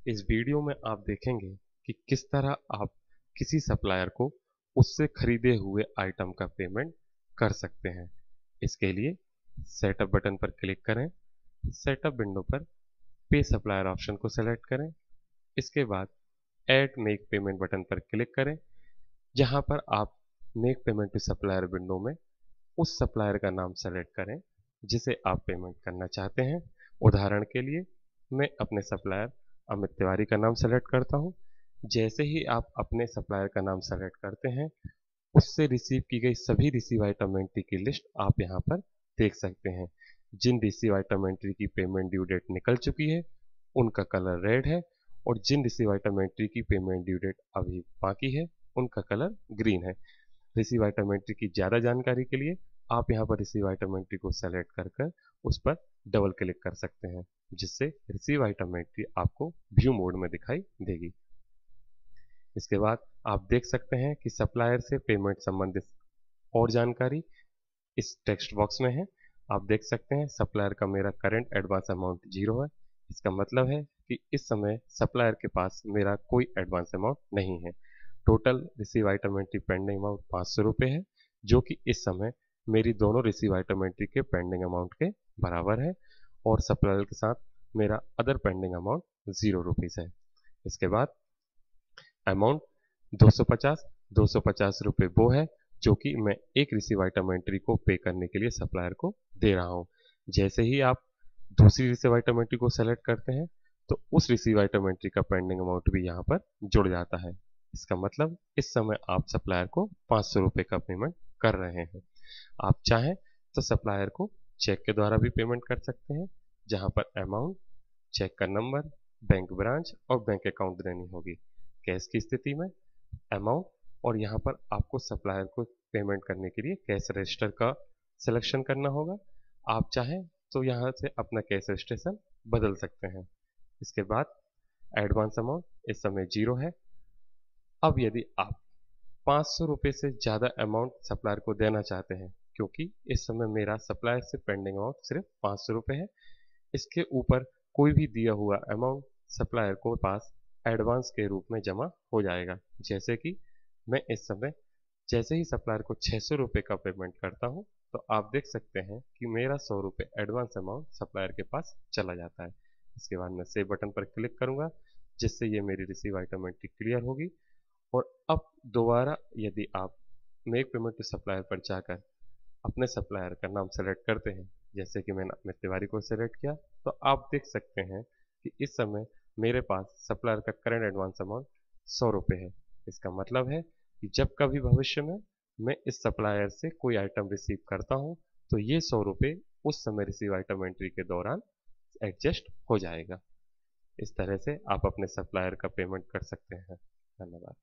इस वीडियो में आप देखेंगे कि किस तरह आप किसी सप्लायर को उससे खरीदे हुए आइटम का पेमेंट कर सकते हैं। इसके लिए सेटअप बटन पर क्लिक करें। सेटअप विंडो पर पे सप्लायर ऑप्शन को सेलेक्ट करें। इसके बाद ऐड मेक पेमेंट बटन पर क्लिक करें, जहां पर आप make payment to supplier window में उस सप्लायर का नाम सेलेक्ट करें जिसे आप पेमेंट करना चाहते हैं। उदाहरण के लिए मैं अपने सप्लायर अमित तिवारी का नाम सेलेक्ट करता हूं। जैसे ही आप अपने सप्लायर का नाम सेलेक्ट करते हैं, उससे रिसीव की गई सभी रिसीव आइटम एंट्री की लिस्ट आप यहाँ पर देख सकते हैं। जिन रिसीव आइटम एंट्री की पेमेंट ड्यू डेट निकल चुकी है उनका कलर रेड है, और जिन रिसीव आइटम एंट्री की पेमेंट ड्यू डेट अभी बाकी है उनका कलर ग्रीन है। रिसीव आइटम एंट्री की ज़्यादा जानकारी के लिए आप यहाँ पर रिसीव आइटम एंट्री को सेलेक्ट कर उस पर डबल क्लिक कर सकते हैं, जिससे रिसीव आइटम एंट्री आपको व्यू मोड में दिखाई देगी। इसके बाद आप देख सकते हैं कि सप्लायर से पेमेंट संबंधित और जानकारी इस टेक्स्ट बॉक्स में है। आप देख सकते हैं सप्लायर का मेरा करंट एडवांस अमाउंट 0 है। इसका मतलब है कि इस समय सप्लायर के पास मेरा कोई एडवांस अमाउंट नहीं है। Total receive item entry pending amount 500 रुपये है, जो कि इस समय मेरी दोनों रिसीव आइटम एंट्री के पेंडिंग अमाउंट के बराबर है, और सप्लायर के साथ मेरा अदर पेंडिंग अमाउंट 0 रुपीज़ है। इसके बाद अमाउंट 250 रुपये वो है जो कि मैं एक रिसीव आइटम एंट्री को पे करने के लिए सप्लायर को दे रहा हूँ। जैसे ही आप दूसरी रिसीव आइटम एंट्री को सेलेक्ट करते हैं तो उस रिसीव आइटम एंट्री का पेंडिंग अमाउंट भी यहाँ पर जुड़ जाता है। इसका मतलब इस समय आप सप्लायर को 500 रुपये का पेमेंट कर रहे हैं। आप चाहें तो सप्लायर को चेक के द्वारा भी पेमेंट कर सकते हैं, जहाँ पर अमाउंट, चेक का नंबर, बैंक ब्रांच और बैंक अकाउंट देनी होगी। कैश की स्थिति में अमाउंट, और यहाँ पर आपको सप्लायर को पेमेंट करने के लिए कैश रजिस्टर का सिलेक्शन करना होगा। आप चाहें तो यहाँ से अपना कैश रजिस्ट्रेशन बदल सकते हैं। इसके बाद एडवांस अमाउंट इस समय 0 है। अब यदि आप 500 रुपये से ज़्यादा अमाउंट सप्लायर को देना चाहते हैं, क्योंकि इस समय मेरा सप्लायर से पेंडिंग अमाउंट सिर्फ 500 रुपये है, इसके ऊपर कोई भी दिया हुआ अमाउंट सप्लायर को पास एडवांस के रूप में जमा हो जाएगा। जैसे कि मैं इस समय जैसे ही सप्लायर को 600 रुपये का पेमेंट करता हूं, तो आप देख सकते हैं कि मेरा 100 रुपये एडवांस अमाउंट सप्लायर के पास चला जाता है। इसके बाद मैं सेव बटन पर क्लिक करूंगा, जिससे ये मेरी रिसीव आइटम एंट्री क्लियर होगी। और अब दोबारा यदि आप मेक पेमेंट टू सप्लायर पर जाकर अपने सप्लायर का नाम सेलेक्ट करते हैं, जैसे कि मैंने अमित तिवारी को सेलेक्ट किया, तो आप देख सकते हैं कि इस समय मेरे पास सप्लायर का करंट एडवांस अमाउंट 100 रुपये है। इसका मतलब है कि जब कभी भविष्य में मैं इस सप्लायर से कोई आइटम रिसीव करता हूं, तो ये 100 रुपये उस समय रिसीव आइटम एंट्री के दौरान एडजस्ट हो जाएगा। इस तरह से आप अपने सप्लायर का पेमेंट कर सकते हैं। धन्यवाद।